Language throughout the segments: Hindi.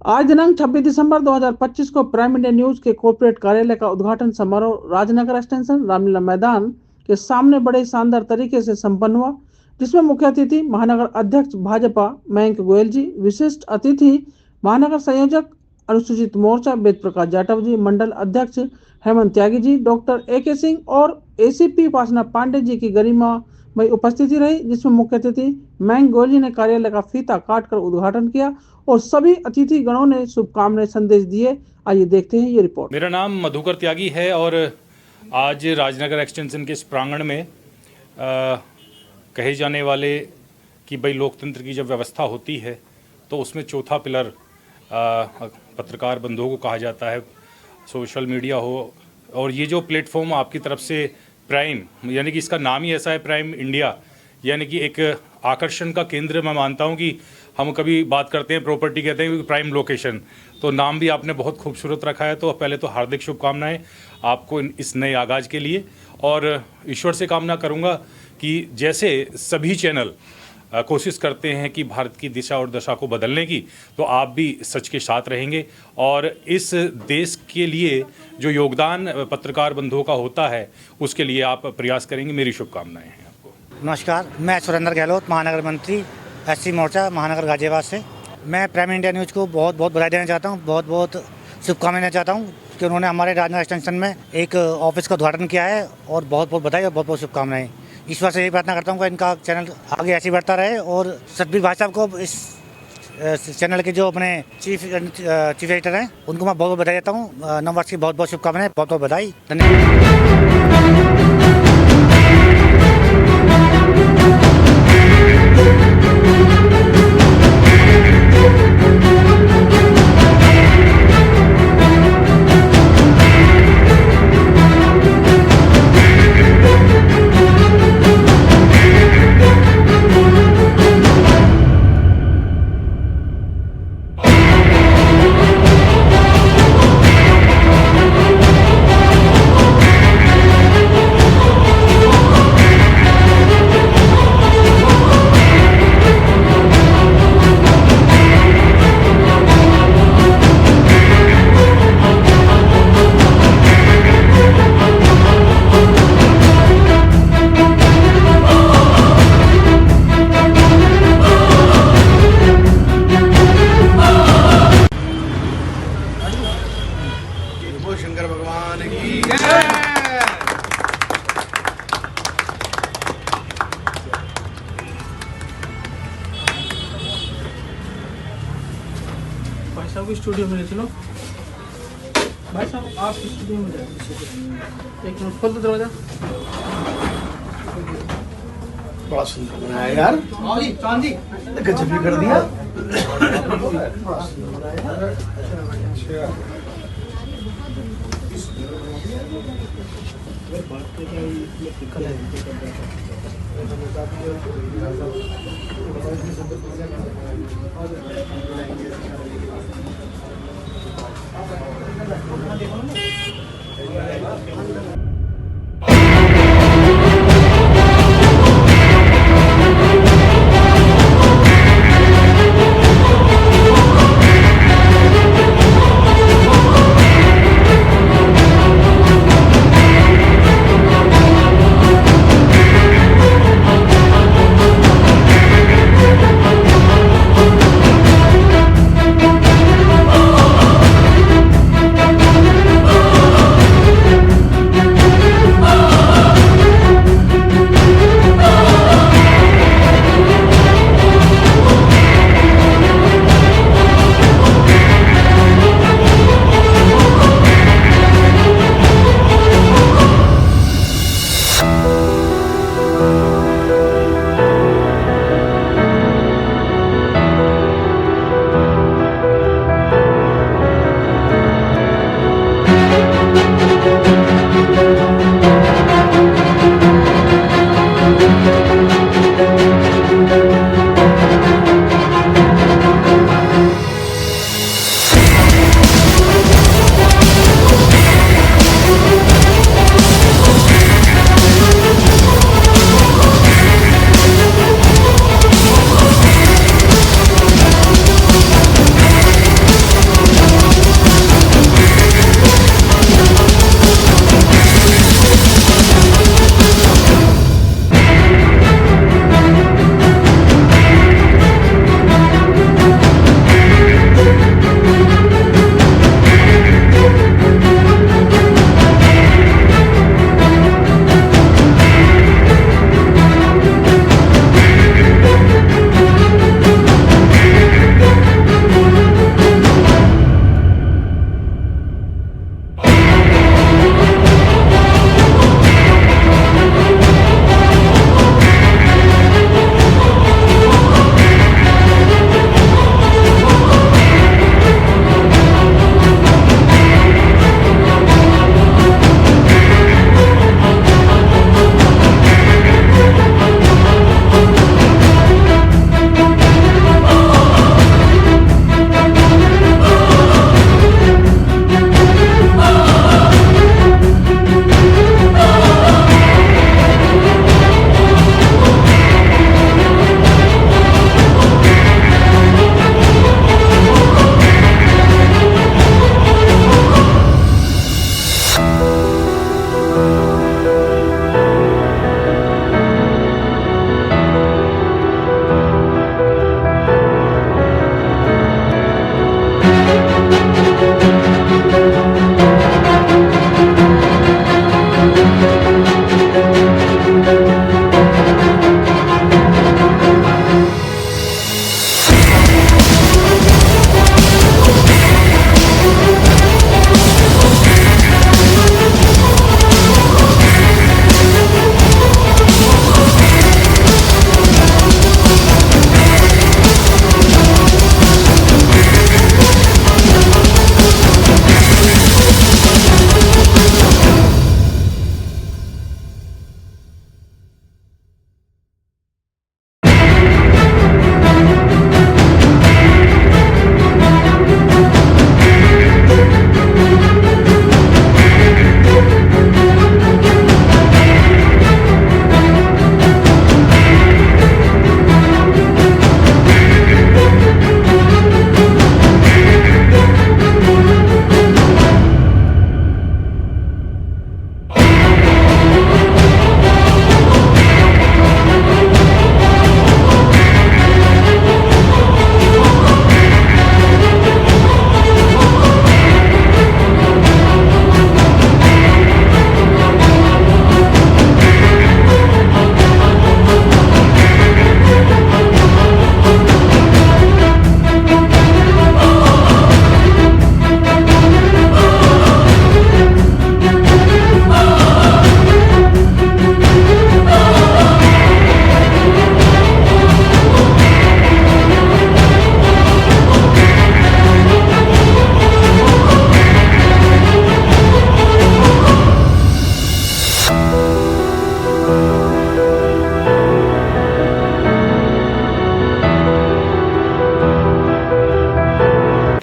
आज दिनांक 26 दिसंबर 2025 को प्राइम इंडिया न्यूज के कॉर्पोरेट कार्यालय का उद्घाटन समारोह राजनगर एक्सटेंशन रामलीला मैदान के सामने बड़े शानदार तरीके से संपन्न हुआ, जिसमें मुख्य अतिथि महानगर अध्यक्ष भाजपा मयंक गोयल जी, विशिष्ट अतिथि महानगर संयोजक अनुसूचित मोर्चा वेद प्रकाश जाटव जी, मंडल अध्यक्ष हेमंत त्यागी जी, डॉक्टर AK सिंह और ACP उपासना पांडे जी की गरिमा में उपस्थिति रही, जिसमें मुख्य अतिथि मयंक गोयल जी ने कार्यालय का फीता काटकर उद्घाटन किया और सभी अतिथि गणों ने शुभकामनाएं संदेश दिए। आइए देखते हैं ये रिपोर्ट। मेरा नाम मधुकर त्यागी है और आज राजनगर एक्सटेंशन के इस प्रांगण में कहे जाने वाले कि भाई लोकतंत्र की जब व्यवस्था होती है तो उसमें चौथा पिलर पत्रकार बंधुओं को कहा जाता है, सोशल मीडिया हो, और ये जो प्लेटफॉर्म आपकी तरफ से प्राइम, यानी कि इसका नाम ही ऐसा है प्राइम इंडिया, यानी कि एक आकर्षण का केंद्र। मैं मानता हूँ कि हम कभी बात करते हैं प्रॉपर्टी, कहते हैं प्राइम लोकेशन, तो नाम भी आपने बहुत खूबसूरत रखा है। तो पहले तो हार्दिक शुभकामनाएं आपको इस नए आगाज़ के लिए, और ईश्वर से कामना करूंगा कि जैसे सभी चैनल कोशिश करते हैं कि भारत की दिशा और दशा को बदलने की, तो आप भी सच के साथ रहेंगे और इस देश के लिए जो योगदान पत्रकार बंधुओं का होता है उसके लिए आप प्रयास करेंगे। मेरी शुभकामनाएं हैं आपको। नमस्कार, मैं सुरेंद्र गहलोत, महानगर मंत्री SC मोर्चा महानगर गाजियाबाद से। मैं प्राइम इंडिया न्यूज़ को बहुत बहुत बधाई देना चाहता हूँ, बहुत बहुत शुभकामनाएं देना चाहता हूँ कि उन्होंने हमारे राजनगर एक्सटेंशन में एक ऑफिस का उद्घाटन किया है, और बहुत बहुत बधाई और बहुत बहुत शुभकामनाएं। ईश्वर से यही प्रार्थना करता हूँ कि इनका चैनल आगे ऐसे ही बढ़ता रहे, और सतबीर भाई साहब को इस चैनल के जो अपने चीफ एडिटर हैं उनको मैं बहुत बहुत बधाई देता हूँ। नववर्ष की बहुत बहुत शुभकामनाएं, बहुत बहुत बधाई, धन्यवाद। शंकर भगवान की जय। भाई साहब को स्टूडियो में ले चलो। भाई साहब आप स्टूडियो में जाइए। एक मिनट, खोल दो दरवाजा। बड़ा सुंदर बनाया यार, चांदी गजब ही कर दिया।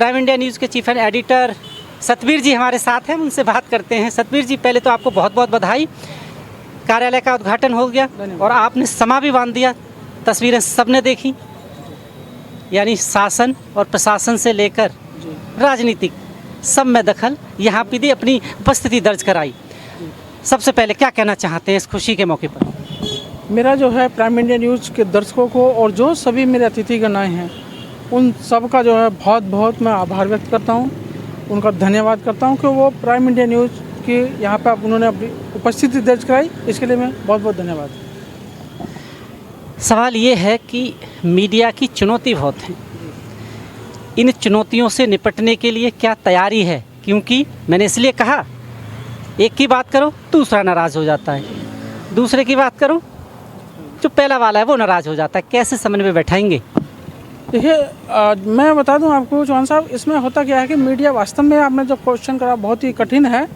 प्राइम इंडिया न्यूज़ के चीफ एडिटर सतबीर जी हमारे साथ हैं, हम उनसे बात करते हैं। सतबीर जी, पहले तो आपको बहुत बहुत बधाई, कार्यालय का उद्घाटन हो गया और आपने समा भी बांध दिया। तस्वीरें सबने देखी, यानी शासन और प्रशासन से लेकर राजनीतिक सब में दखल यहाँ पे दी, अपनी उपस्थिति दर्ज कराई। सबसे पहले क्या कहना चाहते हैं इस खुशी के मौके पर? मेरा जो है प्राइम इंडिया न्यूज़ के दर्शकों को और जो सभी मेरे अतिथिगण आए हैं उन सब का जो है बहुत बहुत मैं आभार व्यक्त करता हूँ, उनका धन्यवाद करता हूँ कि वो प्राइम इंडिया न्यूज़ की यहाँ पे उन्होंने अपनी उपस्थिति दर्ज कराई, इसके लिए मैं बहुत बहुत धन्यवाद। सवाल ये है कि मीडिया की चुनौती बहुत है, इन चुनौतियों से निपटने के लिए क्या तैयारी है? क्योंकि मैंने इसलिए कहा, एक की बात करो दूसरा नाराज़ हो जाता है, दूसरे की बात करो जो पहला वाला है वो नाराज़ हो जाता है। कैसे समन्वय बैठाएंगे? देखिए, मैं बता दूं आपको चौहान साहब, इसमें होता क्या है कि मीडिया वास्तव में आपने जो क्वेश्चन करा बहुत ही कठिन है,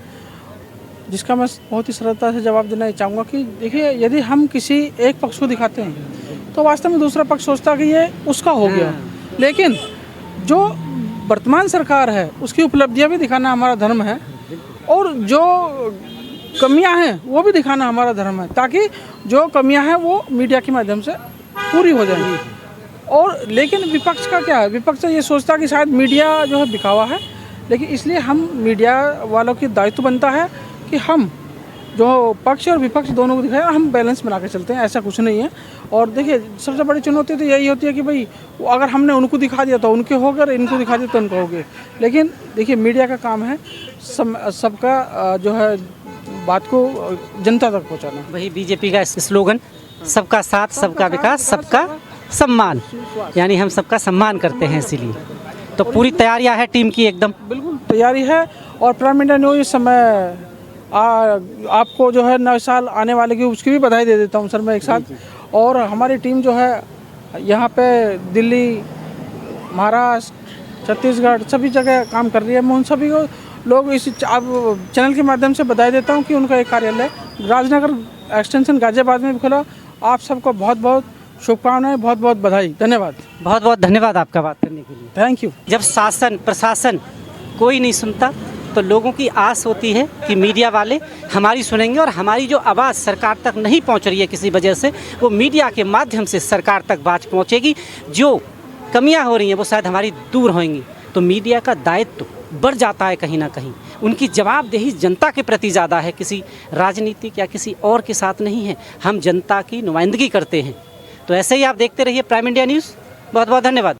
जिसका मैं बहुत ही सरलता से जवाब देना चाहूँगा कि देखिए, यदि हम किसी एक पक्ष को दिखाते हैं तो वास्तव में दूसरा पक्ष सोचता कि ये उसका हो गया, लेकिन जो वर्तमान सरकार है उसकी उपलब्धियां भी दिखाना हमारा धर्म है और जो कमियां हैं वो भी दिखाना हमारा धर्म है, ताकि जो कमियां हैं वो मीडिया के माध्यम से पूरी हो जाएंगी। और लेकिन विपक्ष का क्या है, विपक्ष ये सोचता कि शायद मीडिया जो है बिकावा है, लेकिन इसलिए हम मीडिया वालों की दायित्व बनता है कि हम जो पक्ष और विपक्ष दोनों को दिखाएं, हम बैलेंस बना के चलते हैं, ऐसा कुछ नहीं है। और देखिए, सबसे बड़ी चुनौती तो यही होती है कि भाई अगर हमने उनको दिखा दिया तो उनके हो गए, इनको दिखा दिया तो उनको हो गए। लेकिन देखिए, मीडिया का काम है सबका जो है बात को जनता तक पहुंचाना। वही बीजेपी का स्लोगन, सबका साथ सबका विकास सबका सम्मान, यानी हम सबका सम्मान करते हैं। इसीलिए तो पूरी तैयारियां है टीम की, एकदम बिल्कुल तैयारी है। और प्राइम इंडिया न्यूज़ इस समय आपको जो है नए साल आने वाले की उसकी भी बधाई दे देता हूं सर मैं एक साथ। और हमारी टीम जो है यहाँ पे दिल्ली, महाराष्ट्र, छत्तीसगढ़ सभी जगह काम कर रही है। मैं उन सभी को लोग इस चैनल के माध्यम से बधाई देता हूँ कि उनका एक कार्यालय राजनगर एक्सटेंशन गाजियाबाद में भी खुला। आप सबको बहुत बहुत शुभकामनाएं, बहुत बहुत बधाई, धन्यवाद। बहुत बहुत धन्यवाद आपका बात करने के लिए। Thank you. जब शासन प्रशासन कोई नहीं सुनता तो लोगों की आस होती है कि मीडिया वाले हमारी सुनेंगे और हमारी जो आवाज़ सरकार तक नहीं पहुंच रही है किसी वजह से, वो मीडिया के माध्यम से सरकार तक बात पहुंचेगी। जो कमियां हो रही हैं वो शायद हमारी दूर होंगी। तो मीडिया का दायित्व बढ़ जाता है कहीं ना कहीं, उनकी जवाबदेही जनता के प्रति ज़्यादा है, किसी राजनीतिक या किसी और के साथ नहीं है। हम जनता की नुमाइंदगी करते हैं। तो ऐसे ही आप देखते रहिए प्राइम इंडिया न्यूज़। बहुत बहुत धन्यवाद।